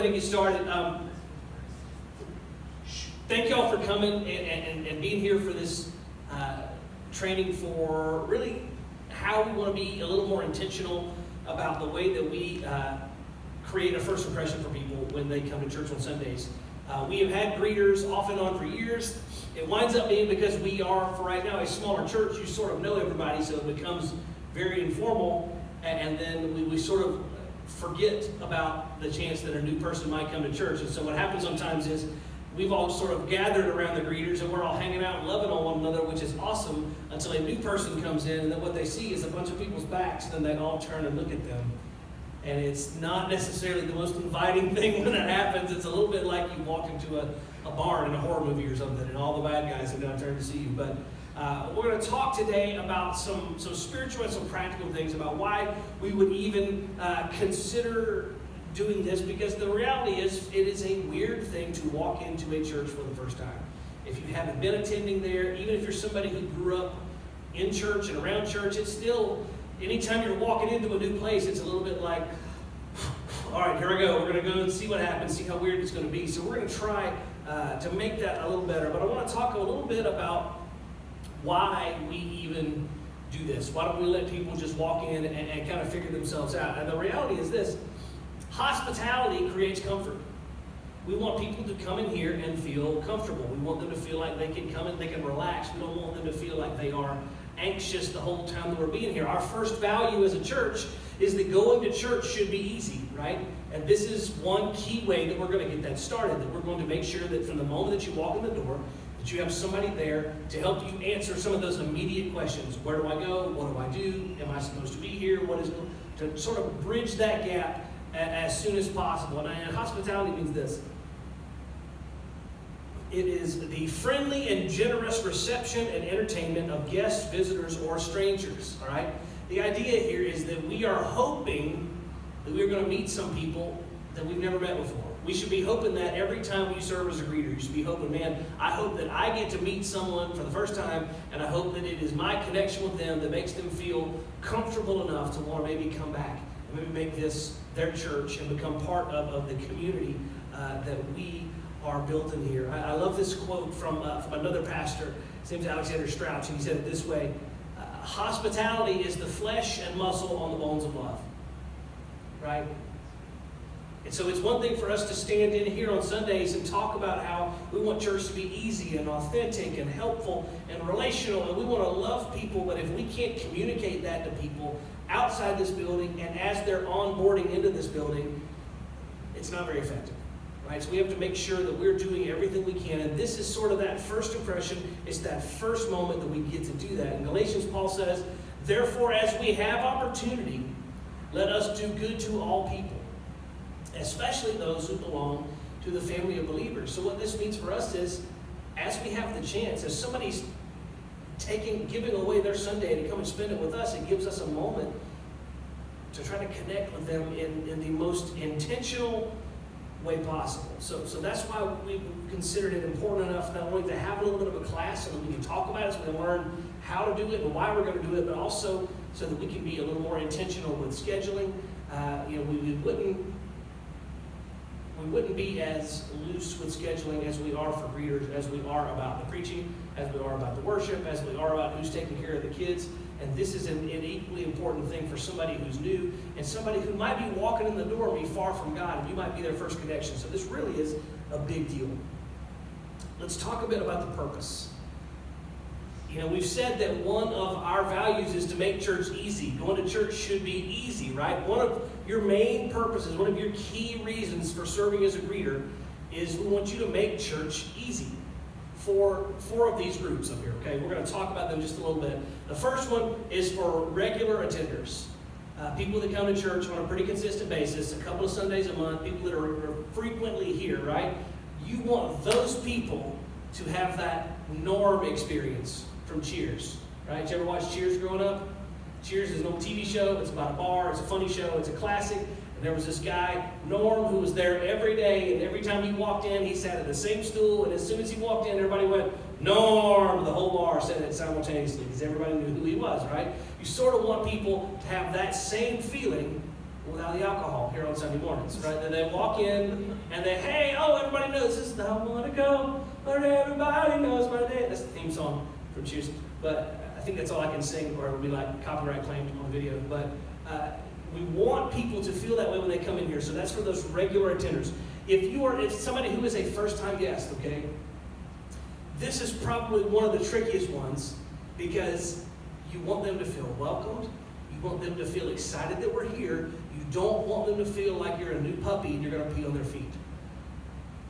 ahead and get started. Thank y'all for coming and being here for this training for really how we want to be a little more intentional about the way that we create a first impression for people when they come to church on Sundays. We have had greeters off and on for years. It winds up being because we are, for right now, a smaller church. You sort of know everybody, so it becomes very informal, and then we sort of forget about the chance that a new person might come to church. And so what happens sometimes is we've all sort of gathered around the greeters, and we're all hanging out and loving on one another, which is awesome, until a new person comes in, and then what they see is a bunch of people's backs, and then they all turn and look at them. And it's not necessarily the most inviting thing when that happens. It's a little bit like you walk into a barn in a horror movie or something, and all the bad guys have now turned to see you. But we're going to talk today about some spiritual and some practical things about why we would even consider doing this, because the reality is it is a weird thing to walk into a church for the first time. If you haven't been attending there, even if you're somebody who grew up in church and around church, it's still, anytime you're walking into a new place, it's a little bit like, all right, here I go. We're going to go and see what happens, see how weird it's going to be. So we're going to try to make that a little better. But I want to talk a little bit about why we even do this. Why don't we let people just walk in and kind of figure themselves out? And the reality is this: hospitality creates comfort. We want people to come in here and feel comfortable. We want them to feel like they can come in, they can relax. We don't want them to feel like they are anxious the whole time that we're being here. Our first value as a church is that going to church should be easy, right? And this is one key way that we're going to get that started, that we're going to make sure that from the moment that you walk in the door, that you have somebody there to help you answer some of those immediate questions. Where do I go? What do I do? Am I supposed to be here? What is it? To sort of bridge that gap as soon as possible. And hospitality means this: it is the friendly and generous reception and entertainment of guests, visitors, or strangers. All right? The idea here is that we are hoping that we're going to meet some people that we've never met before. We should be hoping that every time you serve as a greeter, you should be hoping, man, I hope that I get to meet someone for the first time, and I hope that it is my connection with them that makes them feel comfortable enough to want to maybe come back and maybe make this their church and become part of the community that we are built in here. I love this quote from another pastor. His name's Alexander Strauch, and he said it this way: hospitality is the flesh and muscle on the bones of love. Right? And so it's one thing for us to stand in here on Sundays and talk about how we want church to be easy and authentic and helpful and relational, and we want to love people, but if we can't communicate that to people outside this building and as they're onboarding into this building, it's not very effective. Right? So we have to make sure that we're doing everything we can, and this is sort of that first impression. It's that first moment that we get to do that. In Galatians, Paul says, "Therefore, as we have opportunity, let us do good to all people, especially those who belong to the family of believers." So what this means for us is, as we have the chance, as somebody's giving away their Sunday to come and spend it with us, it gives us a moment to try to connect with them in the most intentional way possible. So that's why we considered it important enough not only to have a little bit of a class so that we can talk about it, so we can learn how to do it and why we're going to do it, but also so that we can be a little more intentional with scheduling. We wouldn't be as loose with scheduling as we are for greeters, as we are about the preaching, as we are about the worship, as we are about who's taking care of the kids. And this is an equally important thing for somebody who's new and somebody who might be walking in the door and be far from God, and you might be their first connection. So this really is a big deal. Let's talk a bit about the purpose. You know, we've said that one of our values is to make church easy. Going to church should be easy, right? One of your main purposes, one of your key reasons for serving as a greeter is we want you to make church easy. Four of these groups up here, okay? We're going to talk about them just a little bit. The first one is for regular attenders. People that come to church on a pretty consistent basis, a couple of Sundays a month, people that are frequently here, right? You want those people to have that norm experience from Cheers, right? Did you ever watch Cheers growing up? Cheers is an old TV show. It's about a bar. It's a funny show. It's a classic. And there was this guy, Norm, who was there every day. And every time he walked in, he sat at the same stool. And as soon as he walked in, everybody went, Norm. The whole bar said it simultaneously because everybody knew who he was, right? You sort of want people to have that same feeling without the alcohol here on Sunday mornings, right? And they walk in and they, hey, oh, everybody knows this is the I want to go, but everybody knows my day. That's the theme song from Cheers. But I think that's all I can sing, or it'll be like copyright claimed on the video. But we want people to feel that way when they come in here. So that's for those regular attenders. If somebody who is a first-time guest, okay, this is probably one of the trickiest ones because you want them to feel welcomed. You want them to feel excited that we're here. You don't want them to feel like you're a new puppy and you're going to pee on their feet.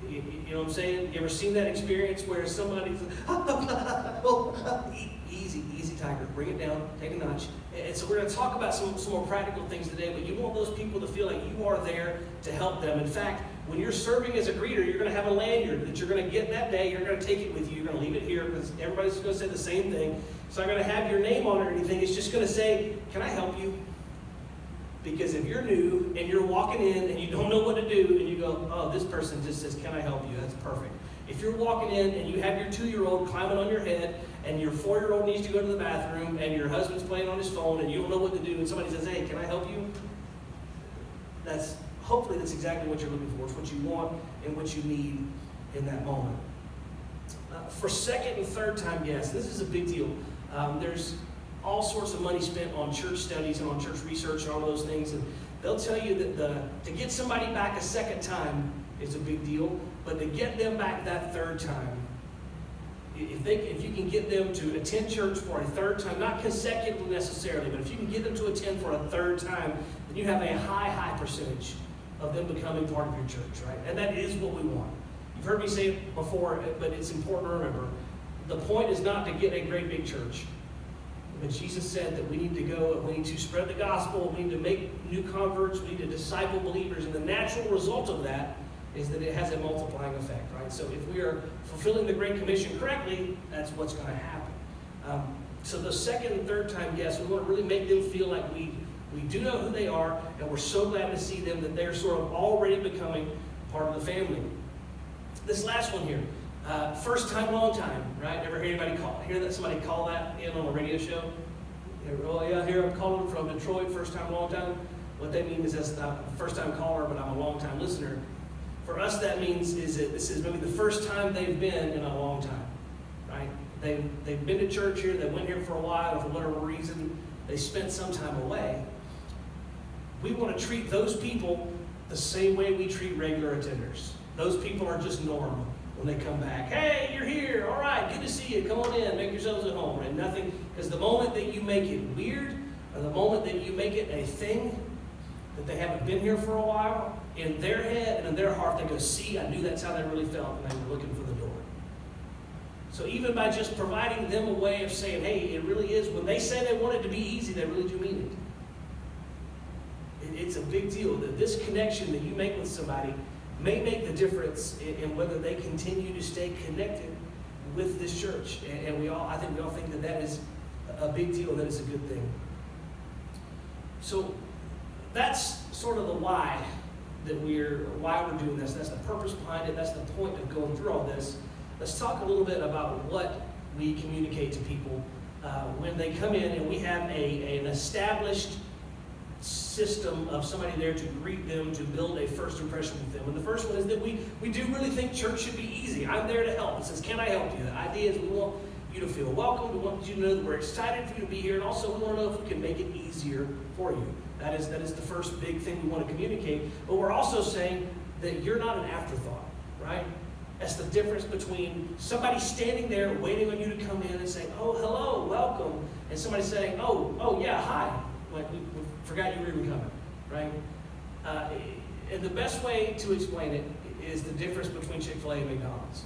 You know what I'm saying? You ever seen that experience where somebody's easy, tiger, bring it down, take a notch. And so we're going to talk about some more practical things today, but you want those people to feel like you are there to help them. In fact, when you're serving as a greeter, you're going to have a lanyard that you're going to get that day. You're going to take it with you. You're going to leave it here because everybody's going to say the same thing. It's not going to have your name on it or anything. It's just going to say, can I help you? Because if you're new and you're walking in and you don't know what to do and you go, oh, this person just says, can I help you? That's perfect. If you're walking in and you have your 2-year-old climbing on your head and your 4-year-old needs to go to the bathroom and your husband's playing on his phone and you don't know what to do and somebody says, hey, can I help you? Hopefully that's exactly what you're looking for. It's what you want and what you need in that moment. For second and third time guests, this is a big deal. There's all sorts of money spent on church studies and on church research and all those things. And they'll tell you that to get somebody back a second time is a big deal, but to get them back that third time, if you can get them to attend church for a third time, not consecutively necessarily, but if you can get them to attend for a third time, then you have a high percentage of them becoming part of your church, right? And that is what we want. You've heard me say it before, but it's important to remember. The point is not to get a great big church. But Jesus said that we need to go and we need to spread the gospel, we need to make new converts, we need to disciple believers, and the natural result of that is that it has a multiplying effect, right? So if we are fulfilling the Great Commission correctly, that's what's going to happen. So the second and third time guests, we want to really make them feel like we do know who they are, and we're so glad to see them that they're sort of already becoming part of the family. This last one here. First time, long time, right? Ever hear somebody call that in on a radio show? Oh yeah, here I'm calling from Detroit, first time, long time. What they mean is that's not a first time caller, but I'm a long time listener. For us, that means is that this is maybe the first time they've been in a long time, right? They've been to church here, they went here for a while, or for whatever reason, they spent some time away. We want to treat those people the same way we treat regular attenders. Those people are just normal. When they come back, hey, you're here, all right, good to see you, come on in, make yourselves at home, and nothing, because the moment that you make it weird, or the moment that you make it a thing, that they haven't been here for a while, in their head and in their heart, they go, see, I knew that's how they really felt, and they were looking for the door. So even by just providing them a way of saying, hey, it really is, when they say they want it to be easy, they really do mean it. It's a big deal, that this connection that you make with somebody may make the difference in whether they continue to stay connected with this church. And I think we all think that is a big deal, that is a good thing. So that's sort of the why we're doing this. That's the purpose behind it. That's the point of going through all this. Let's talk a little bit about what we communicate to people when they come in, and we have an established system of somebody there to greet them, to build a first impression with them. And the first one is that we do really think church should be easy. I'm there to help. It says, can I help you? The idea is we want you to feel welcome. We want you to know that we're excited for you to be here. And also we want to know if we can make it easier for you. That is the first big thing we want to communicate. But we're also saying that you're not an afterthought, right? That's the difference between somebody standing there waiting on you to come in and say, oh, hello, welcome, and somebody saying, oh yeah, hi. Like we forgot you were even coming, right? And the best way to explain it is the difference between Chick-fil-A and McDonald's.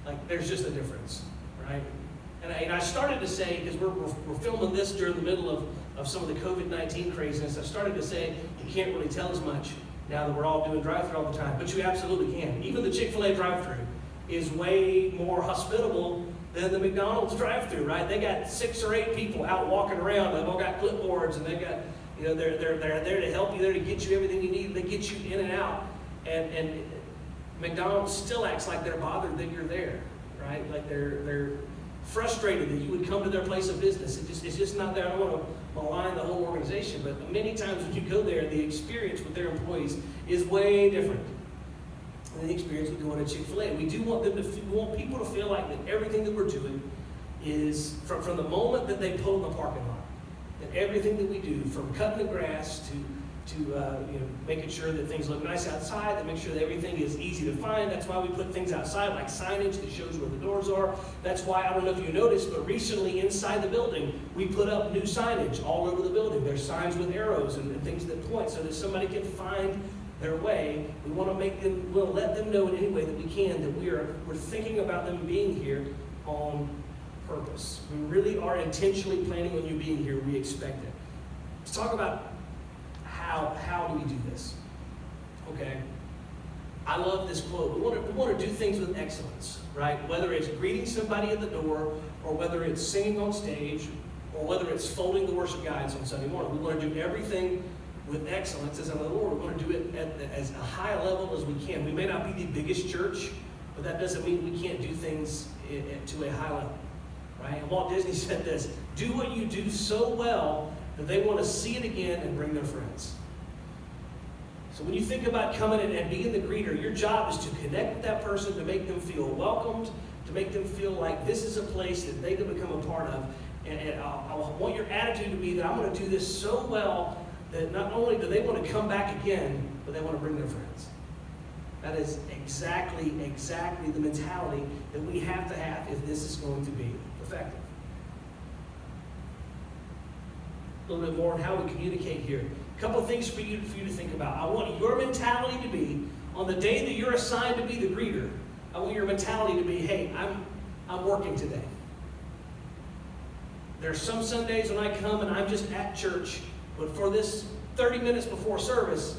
Like, there's just a difference, right? And I started to say, because we're filming this during the middle of some of the COVID-19 craziness, I started to say you can't really tell as much now that we're all doing drive-thru all the time, but you absolutely can. Even the Chick-fil-A drive-thru is way more hospitable than the McDonald's drive-thru, right? They got 6 or 8 people out walking around. They've all got clipboards, and they've got, they're there to help you, there to get you everything you need. They get you in and out. And McDonald's still acts like they're bothered that you're there, right? Like they're frustrated that you would come to their place of business. It's just not there. I don't want to malign the whole organization, but many times when you go there, the experience with their employees is way different than the experience with going to Chick-fil-A. We do want we want people to feel like that everything that we're doing is from the moment that they pull in the parking lot, that everything that we do, from cutting the grass to making sure that things look nice outside, that make sure that everything is easy to find. That's why we put things outside like signage that shows where the doors are. That's why, I don't know if you noticed, but recently inside the building, we put up new signage all over the building. There's signs with arrows and things that point so that somebody can find their way. We want to we'll let them know in any way that we can that we're thinking about them being here on purpose. We really are intentionally planning on you being here. We expect it. Let's talk about how do we do this? Okay. I love this quote. We want to do things with excellence, right? Whether it's greeting somebody at the door, or whether it's singing on stage, or whether it's folding the worship guides on Sunday morning. We want to do everything with excellence as unto the Lord. We want to do it at as a high level as we can. We may not be the biggest church, but that doesn't mean we can't do things to a high level, right? And Walt Disney said this: do what you do so well that they want to see it again and bring their friends. So when you think about coming in and being the greeter, your job is to connect with that person, to make them feel welcomed, to make them feel like this is a place that they can become a part of. And I want your attitude to be that I'm going to do this so well that not only do they want to come back again, but they want to bring their friends. That is exactly the mentality that we have to have if this is going to be effective. A little bit more on how we communicate here. A couple of things for you to think about. I want your mentality to be, on the day that you're assigned to be the greeter, I want your mentality to be, hey, I'm working today. There are some Sundays when I come and I'm just at church, but for this 30 minutes before service,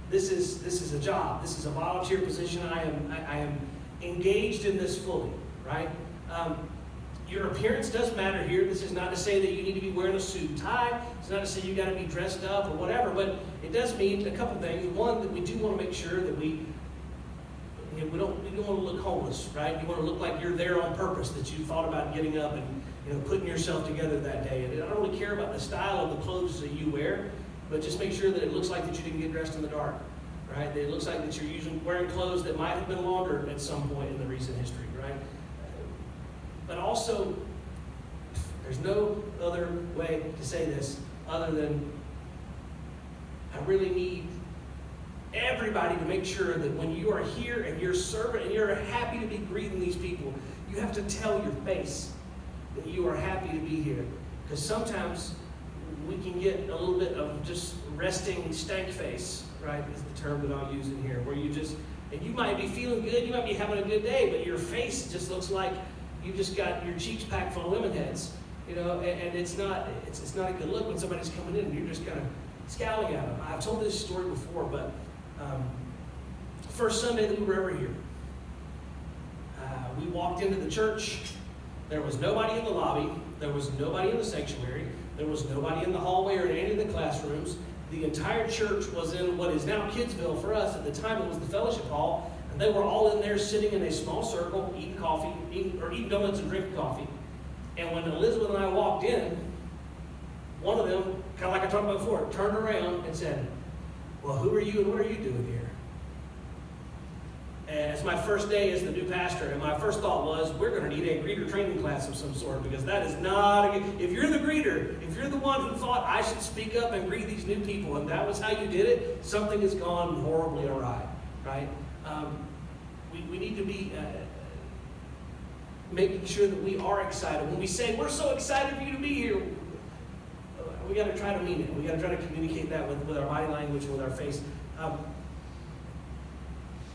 this is a job. This is a volunteer position. I am engaged in this fully, right? Your appearance does matter here. This is not to say that you need to be wearing a suit and tie. It's not to say you got to be dressed up or whatever, but it does mean a couple things. One, that we do want to make sure that we don't want to look homeless, right? You want to look like you're there on purpose, that you thought about getting up and putting yourself together that day. And I don't really care about the style of the clothes that you wear, but just make sure that it looks like that you didn't get dressed in the dark, right? That it looks like that you're wearing clothes that might have been laundered at some point in the recent history, right? But also, there's no other way to say this other than I really need everybody to make sure that when you are here and you're serving and you're happy to be greeting these people, you have to tell your face that you are happy to be here. Because sometimes we can get a little bit of just resting stank face, right, is the term that I'll use in here, where you might be feeling good, you might be having a good day, but your face just looks like you just got your cheeks packed full of lemon heads, and it's not a good look when somebody's coming in and you're just kind of scowling at them. I've told this story before, but first Sunday that we were ever here, we walked into the church. There was nobody in the lobby. There was nobody in the sanctuary. There was nobody in the hallway or in any of the classrooms. The entire church was in what is now Kidsville for us. At the time, it was the fellowship hall. And they were all in there sitting in a small circle, eating donuts and drinking coffee. And when Elizabeth and I walked in, one of them, kind of like I talked about before, turned around and said, well, who are you and what are you doing here? And it's my first day as the new pastor, and my first thought was, we're going to need a greeter training class of some sort, because that is not a good... If you're the greeter, if you're the one who thought I should speak up and greet these new people, and that was how you did it, something has gone horribly awry, right? We need to be making sure that we are excited. When we say, we're so excited for you to be here, we got to try to mean it. We got to try to communicate that with our body language, with our face.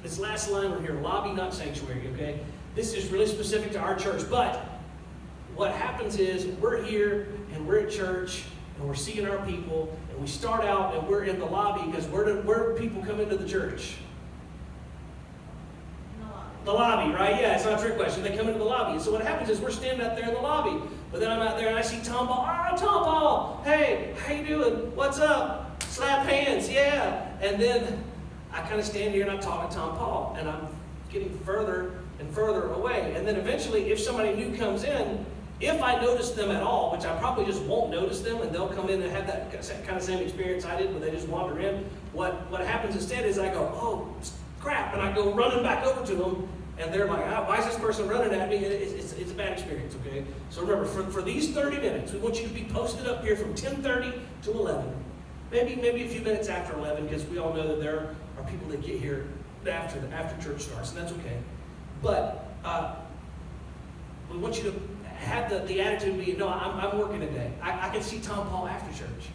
This last line right here, lobby, not sanctuary, okay? This is really specific to our church, but what happens is we're here and we're at church and we're seeing our people, and we start out and we're in the lobby, because where do people come into the church? The lobby, right? Yeah, it's not a trick question. They come into the lobby. And so what happens is we're standing out there in the lobby. But then I'm out there and I see Tom Paul. Oh, Tom Paul! Hey, how you doing? What's up? Slap hands, yeah. And then I kind of stand here and I'm talking to Tom Paul. And I'm getting further and further away. And then eventually, if somebody new comes in, if I notice them at all, which I probably just won't notice them, and they'll come in and have that kind of same experience I did where they just wander in, what happens instead is I go, oh, crap, and I go running back over to them, and they're like, why is this person running at me? It's a bad experience, okay? So remember, for these 30 minutes, we want you to be posted up here from 10:30 to 11. Maybe a few minutes after 11, because we all know that there are people that get here after church starts, and that's okay. But we want you to have the attitude be, no, I'm working today. I can see Tom Paul after church.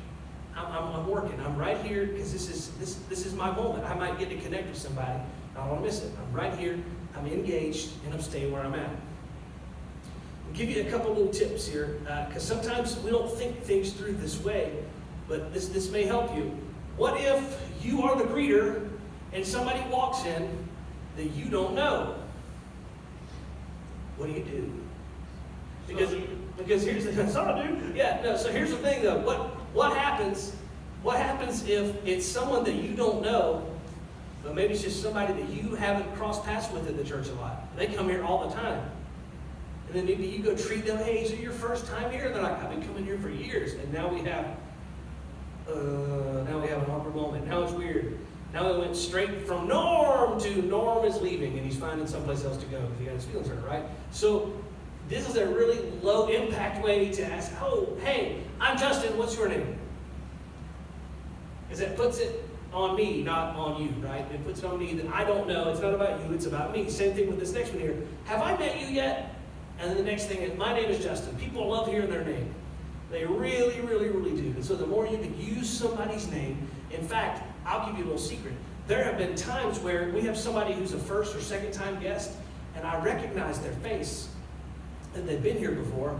I'm working. I'm right here because this is my moment. I might get to connect with somebody. I don't want to miss it. I'm right here. I'm engaged, and I'm staying where I'm at. I'll give you a couple little tips here, because sometimes we don't think things through this way, but this may help you. What if you are the greeter and somebody walks in that you don't know? What do? Because here's the sorry, dude. Yeah, no. So here's the thing, though. What happens? What happens if it's someone that you don't know, but maybe it's just somebody that you haven't crossed paths with in the church a lot? They come here all the time, and then maybe you go treat them. Hey, is it your first time here? They're like, I've been coming here for years, and now we have an awkward moment. Now it's weird. Now we went straight from Norm to Norm is leaving, and he's finding someplace else to go because he got his feelings hurt, right? So this is a really low impact way to ask, oh, hey, I'm Justin, what's your name? Because that puts it on me, not on you, right? It puts it on me that I don't know. It's not about you, it's about me. Same thing with this next one here. Have I met you yet? And then the next thing is, my name is Justin. People love hearing their name. They really, really, really do. And so the more you can use somebody's name, in fact, I'll give you a little secret. There have been times where we have somebody who's a first or second time guest, and I recognize their face, and they've been here before,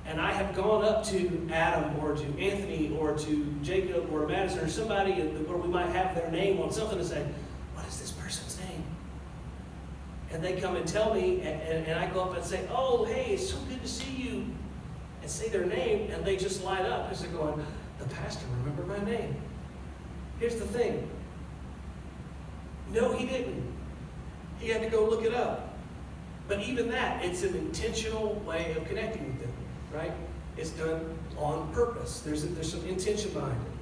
and I have gone up to Adam or to Anthony or to Jacob or Madison or somebody where we might have their name on something and say, what is this person's name? And they come and tell me, and I go up and say, oh, hey, it's so good to see you, and say their name, and they just light up because they're going, the pastor remembered my name. Here's the thing. No, he didn't. He had to go look it up. But even that, it's an intentional way of connecting with them, right? It's done on purpose. There's some intention behind it.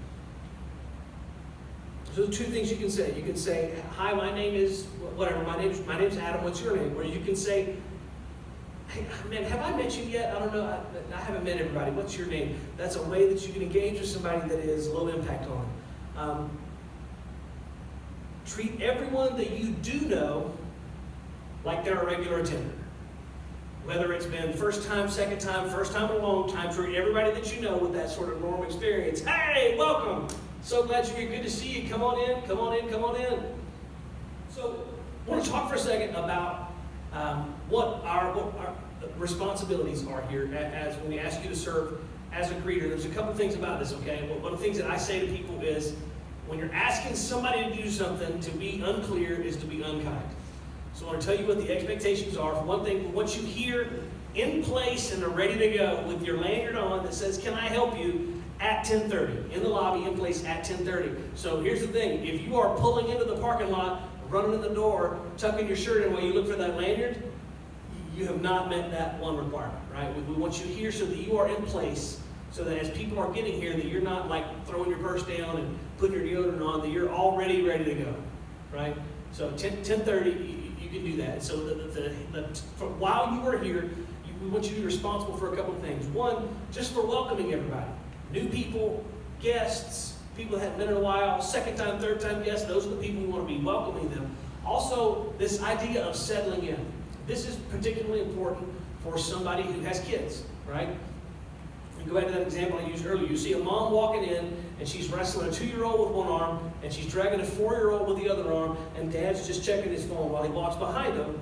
So two things you can say. You can say, hi, my name is, whatever, my name's Adam, what's your name? Or you can say, hey, man, have I met you yet? I don't know. I haven't met everybody. What's your name? That's a way that you can engage with somebody that is low impact on them. Treat everyone that you do know like they're a regular attender. Whether it's been first time, second time, first time in a long time, treat everybody that you know with that sort of normal experience. Hey, welcome. So glad you're here. Good to see you. Come on in, come on in, come on in. So I want to talk for a second about what our responsibilities are here as when we ask you to serve as a greeter. There's a couple things about this, okay? One of the things that I say to people is, when you're asking somebody to do something, to be unclear is to be unkind. So I want to tell you what the expectations are. For one thing, once you hear in place and are ready to go with your lanyard on that says, can I help you, at 10:30, in the lobby, in place at 10:30. So here's the thing. If you are pulling into the parking lot, running in the door, tucking your shirt in while you look for that lanyard, you have not met that one requirement, right? We want you here so that you are in place, so that as people are getting here, that you're not like throwing your purse down and putting your deodorant on, that you're already ready to go, right? So 10:30, you can do that. So while you are here, we want you to be responsible for a couple of things. One, just for welcoming everybody. New people, guests, people that haven't been in a while, second time, third time guests, those are the people we want to be welcoming them. Also, this idea of settling in. This is particularly important for somebody who has kids, right? You go back to that example I used earlier. You see a mom walking in, and she's wrestling a 2-year-old with one arm, and she's dragging a 4-year-old with the other arm, and dad's just checking his phone while he walks behind them.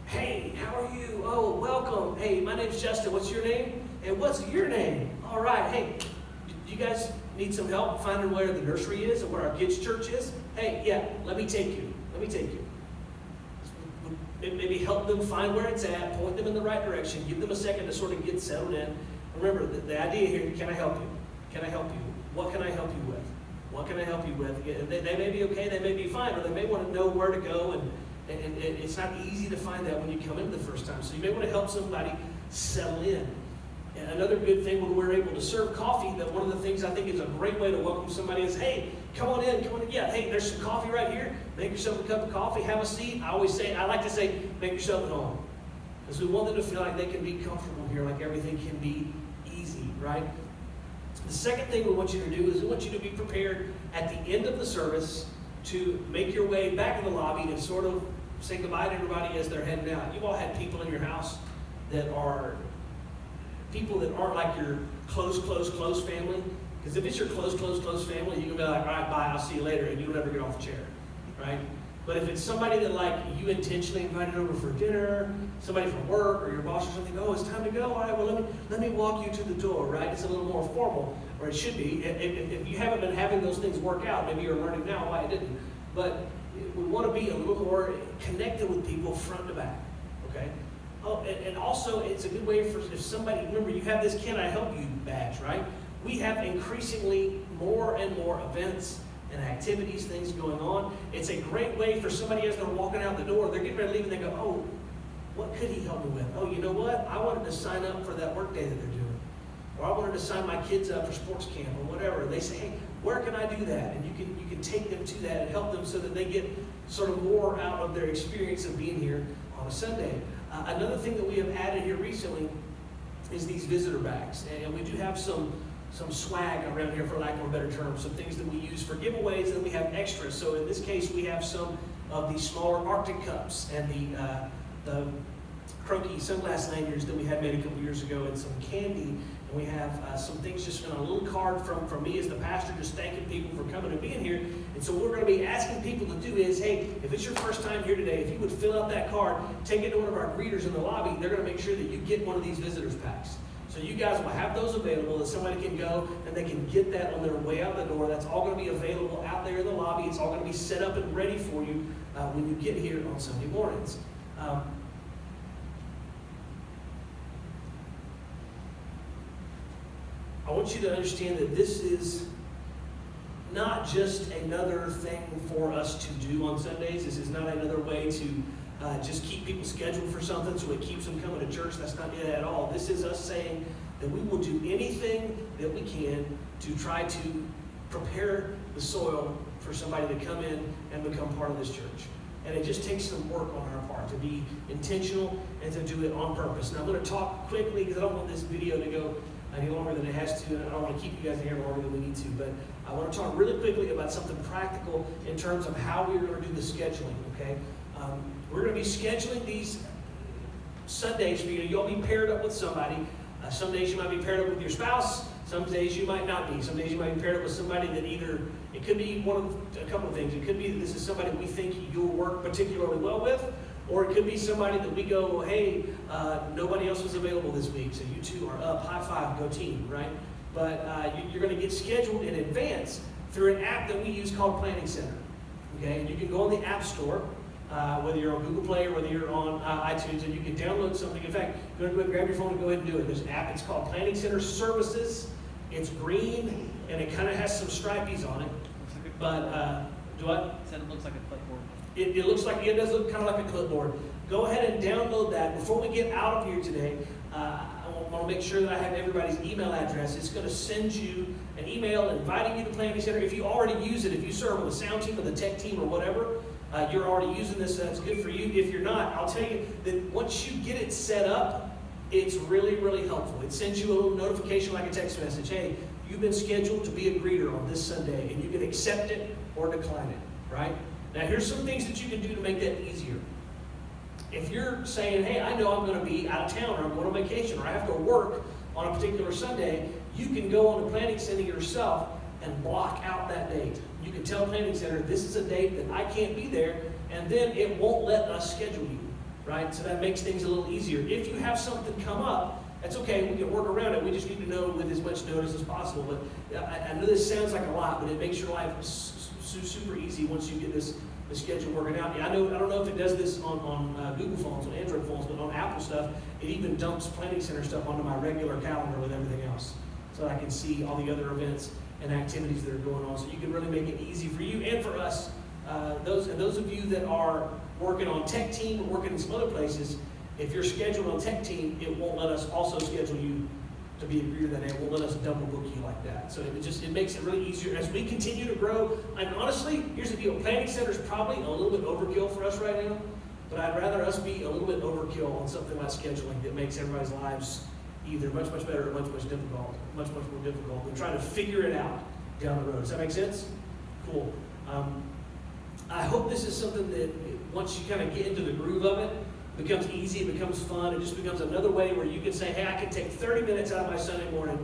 Hey, how are you? Oh, welcome. Hey, my name's Justin. What's your name? And what's your name? All right. Hey, do you guys need some help finding where the nursery is or where our kids' church is? Hey, yeah, let me take you. Let me take you. Maybe help them find where it's at, point them in the right direction, give them a second to sort of get settled in. Remember, the idea here, can I help you? Can I help you? What can I help you with? What can I help you with? They may be okay, they may be fine, or they may want to know where to go And it's not easy to find that when you come in the first time. So you may want to help somebody settle in. And another good thing when we're able to serve coffee, that one of the things I think is a great way to welcome somebody is, hey, come on in. Yeah, hey, there's some coffee right here. Make yourself a cup of coffee, have a seat. I like to say, make yourself at home. Because we want them to feel like they can be comfortable here, like everything can be easy, right? The second thing we want you to do is we want you to be prepared at the end of the service to make your way back in the lobby and sort of say goodbye to everybody as they're heading out. You've all had people in your house that are people that aren't like your close family. Because if it's your close family, you can be like, all right, bye, I'll see you later, and you'll never get off the chair, right? But if it's somebody that like you intentionally invited over for dinner, somebody from work or your boss or something, oh, it's time to go. All right, well, let me walk you to the door, right? It's a little more formal, or it should be. If you haven't been having those things work out, maybe you're learning now why it didn't. But we want to be a little more connected with people front to back, okay? Oh, and also it's a good way for if somebody, remember you have this Can I Help You badge, right? We have increasingly more and more events and activities, things going on. It's a great way for somebody as they're walking out the door, they're getting ready to leave and they go, oh, what could he help me with? Oh, you know what? I wanted to sign up for that work day that they're doing. Or I wanted to sign my kids up for sports camp or whatever. And they say, hey, where can I do that? And you can take them to that and help them so that they get sort of more out of their experience of being here on a Sunday. Another thing that we have added here recently is these visitor bags. And we do have some swag around here, for lack of a better term, some things that we use for giveaways, and we have extras. So in this case, we have some of the smaller Arctic cups and the croaky sunglass lanyards that we had made a couple years ago, and some candy. And we have some things just on a little card from me as the pastor, just thanking people for coming and being here. And so what we're going to be asking people to do is, hey, if it's your first time here today, if you would fill out that card, take it to one of our greeters in the lobby, they're going to make sure that you get one of these visitors packs. So you guys will have those available that somebody can go and they can get that on their way out the door. That's all going to be available out there in the lobby. It's all going to be set up and ready for you when you get here on Sunday mornings. I want you to understand that this is not just another thing for us to do on Sundays. This is not another way to just keep people scheduled for something so it keeps them coming to church. That's not it at all. This is us saying that we will do anything that we can to try to prepare the soil for somebody to come in and become part of this church. And it just takes some work on our part to be intentional and to do it on purpose. Now I'm going to talk quickly because I don't want this video to go any longer than it has to, and I don't want to keep you guys here longer than we need to, but I want to talk really quickly about something practical in terms of how we're going to do the scheduling, okay? We're going to be scheduling these Sundays for you. You'll be paired up with somebody. Some days you might be paired up with your spouse. Some days you might not be. Some days you might be paired up with somebody that either, it could be a couple of things. It could be that this is somebody we think you'll work particularly well with, or it could be somebody that we go, hey, nobody else was available this week, so you two are up. High five, go team, right? But you're going to get scheduled in advance through an app that we use called Planning Center. Okay, and you can go on the App Store, whether you're on Google Play or whether you're on iTunes, and you can download something. In fact, go ahead and grab your phone and go ahead and do it. There's an app. It's called Planning Center Services. It's green, and it kind of has some stripies on it. But do what? It said it looks like a clipboard. It looks like, it does look kind of like a clipboard. Go ahead and download that. Before we get out of here today, I want to make sure that I have everybody's email address. It's going to send you an email inviting you to Planning Center. If you already use it, if you serve on the sound team or the tech team or whatever, you're already using this, so that's good for you. If you're not, I'll tell you that once you get it set up, it's really, really helpful. It sends you a little notification like a text message. Hey, you've been scheduled to be a greeter on this Sunday, and you can accept it or decline it, right? Now, here's some things that you can do to make that easier. If you're saying, hey, I know I'm going to be out of town, or I'm going on vacation, or I have to work on a particular Sunday, you can go on the Planning Center yourself and block out that date. You can tell Planning Center, this is a date that I can't be there, and then it won't let us schedule you, right? So that makes things a little easier. If you have something come up, that's okay, we can work around it. We just need to know with as much notice as possible. But I know this sounds like a lot, but it makes your life super easy once you get the schedule working out. I don't know if it does this on Google phones, on Android phones, but on Apple stuff, it even dumps Planning Center stuff onto my regular calendar with everything else. So I can see all the other events and activities that are going on. So you can really make it easy for you and for us. Those of you that are working on tech team or working in some other places, if you're scheduled on tech team, it won't let us also schedule you to be a greeter that day. It won't let us double book you like that. So it makes it really easier as we continue to grow. And honestly, here's the deal. Planning Center is probably a little bit overkill for us right now, but I'd rather us be a little bit overkill on something like scheduling that makes everybody's lives either much better or much more difficult than trying to figure it out down the road. Does that make sense? Cool. I hope this is something that once you kind of get into the groove of it, becomes easy, it becomes fun, it just becomes another way where you can say, hey, I can take 30 minutes out of my Sunday morning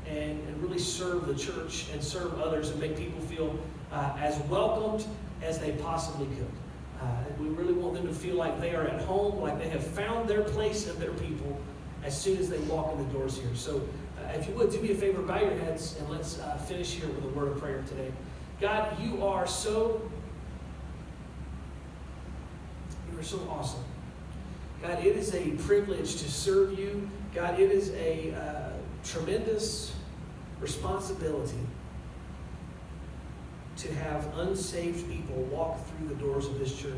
and really serve the church and serve others and make people feel as welcomed as they possibly could. We really want them to feel like they are at home, like they have found their place and their people as soon as they walk in the doors here. So if you would, do me a favor, bow your heads, and let's finish here with a word of prayer today. God, you are so awesome. God, it is a privilege to serve you. God, it is a tremendous responsibility to have unsaved people walk through the doors of this church.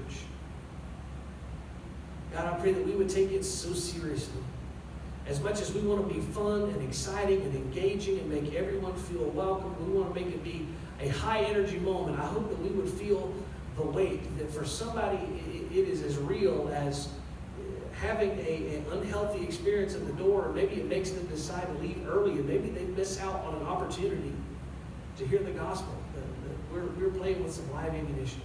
God, I pray that we would take it so seriously. As much as we want to be fun and exciting and engaging and make everyone feel welcome, we want to make it be a high energy moment. I hope that we would feel the weight, that for somebody it is as real as having an unhealthy experience at the door, or maybe it makes them decide to leave early, and maybe they miss out on an opportunity to hear the gospel. We're playing with some live ammunition.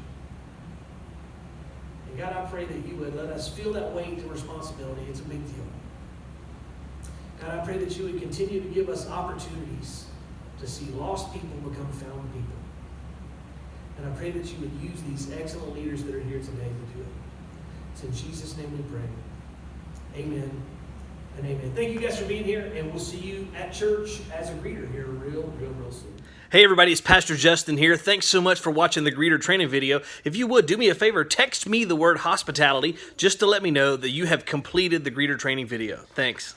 And God, I pray that you would let us feel that weight and responsibility. It's a big deal. God, I pray that you would continue to give us opportunities to see lost people become found people. And I pray that you would use these excellent leaders that are here today to do it. It's in Jesus' name we pray. Amen and amen. Thank you guys for being here, and we'll see you at church as a greeter here real soon. Hey everybody, it's Pastor Justin here. Thanks so much for watching the greeter training video. If you would, do me a favor, text me the word hospitality just to let me know that you have completed the greeter training video. Thanks.